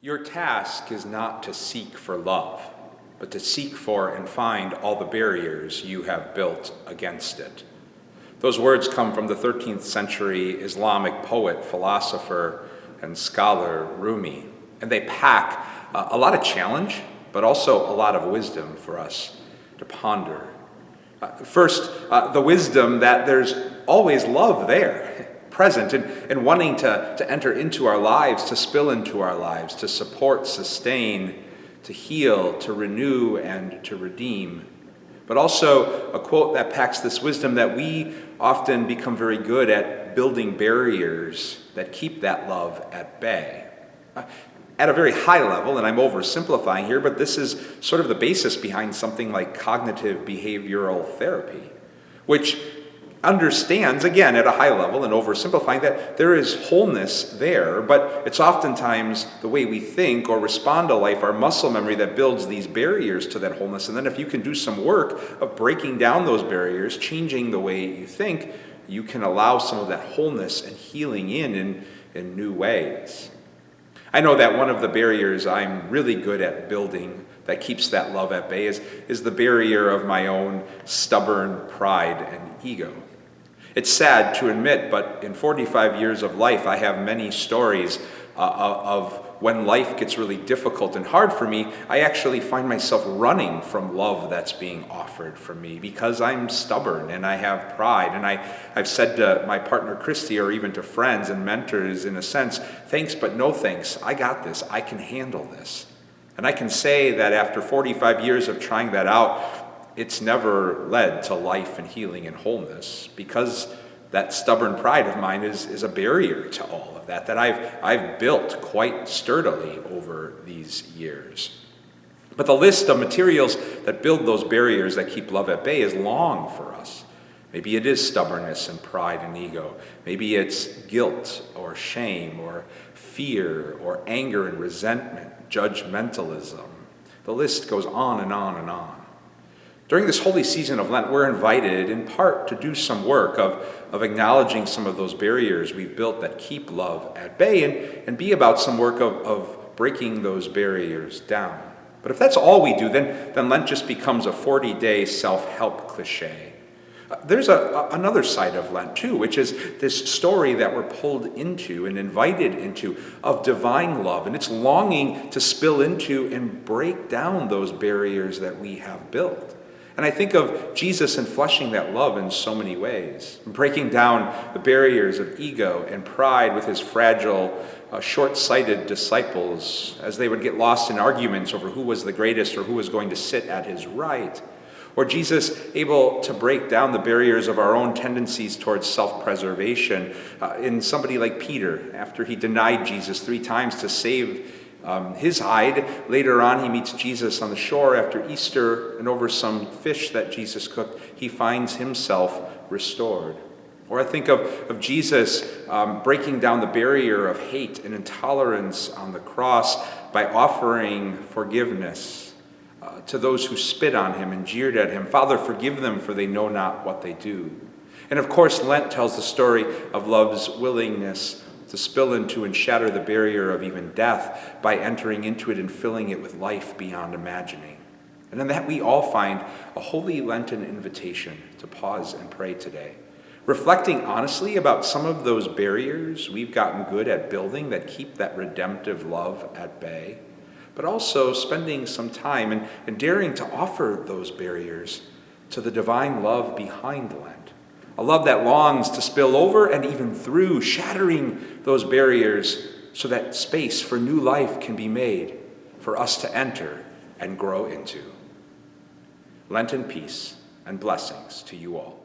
Your task is not to seek for love, but to seek for and find all the barriers you have built against it. Those words come from the 13th century Islamic poet, philosopher, and scholar Rumi, and they pack a lot of challenge, but also a lot of wisdom for us to ponder. First, the wisdom that there's always love there, present, and wanting to enter into our lives, to spill into our lives, to support, sustain, to heal, to renew, and to redeem. But also a quote that packs this wisdom that we often become very good at building barriers that keep that love at bay. At a very high level, and I'm oversimplifying here, but this is sort of the basis behind something like cognitive behavioral therapy, which understands, again, at a high level and oversimplifying, that there is wholeness there, but it's oftentimes the way we think or respond to life, our muscle memory, that builds these barriers to that wholeness. And then if you can do some work of breaking down those barriers, changing the way you think, you can allow some of that wholeness and healing in new ways. I know that one of the barriers I'm really good at building that keeps that love at bay is the barrier of my own stubborn pride and ego. It's sad to admit, but in 45 years of life, I have many stories of when life gets really difficult and hard for me, I actually find myself running from love that's being offered for me because I'm stubborn and I have pride. And I've said to my partner, Christy, or even to friends and mentors, in a sense, thanks, but no thanks. I got this. I can handle this. And I can say that after 45 years of trying that out, it's never led to life and healing and wholeness, because that stubborn pride of mine is a barrier to all of that I've built quite sturdily over these years. But the list of materials that build those barriers that keep love at bay is long for us. Maybe it is stubbornness and pride and ego. Maybe it's guilt or shame or fear or anger and resentment, judgmentalism. The list goes on and on and on. During this holy season of Lent, we're invited in part to do some work of acknowledging some of those barriers we've built that keep love at bay, and be about some work of breaking those barriers down. But if that's all we do, then Lent just becomes a 40-day self-help cliche. There's another side of Lent too, which is this story that we're pulled into and invited into of divine love, and it's longing to spill into and break down those barriers that we have built. And I think of Jesus and fleshing that love in so many ways, breaking down the barriers of ego and pride with his fragile, short-sighted disciples as they would get lost in arguments over who was the greatest or who was going to sit at his right. Or Jesus able to break down the barriers of our own tendencies towards self-preservation in somebody like Peter, after he denied Jesus 3 times to save his hide. Later on, he meets Jesus on the shore after Easter, and over some fish that Jesus cooked, he finds himself restored. Or I think of Jesus breaking down the barrier of hate and intolerance on the cross by offering forgiveness to those who spit on him and jeered at him. Father, forgive them, for they know not what they do. And of course, Lent tells the story of love's willingness to spill into and shatter the barrier of even death by entering into it and filling it with life beyond imagining. And in that we all find a holy Lenten invitation to pause and pray today, reflecting honestly about some of those barriers we've gotten good at building that keep that redemptive love at bay, but also spending some time and daring to offer those barriers to the divine love behind Lent. A love that longs to spill over and even through, shattering those barriers so that space for new life can be made for us to enter and grow into. Lenten peace and blessings to you all.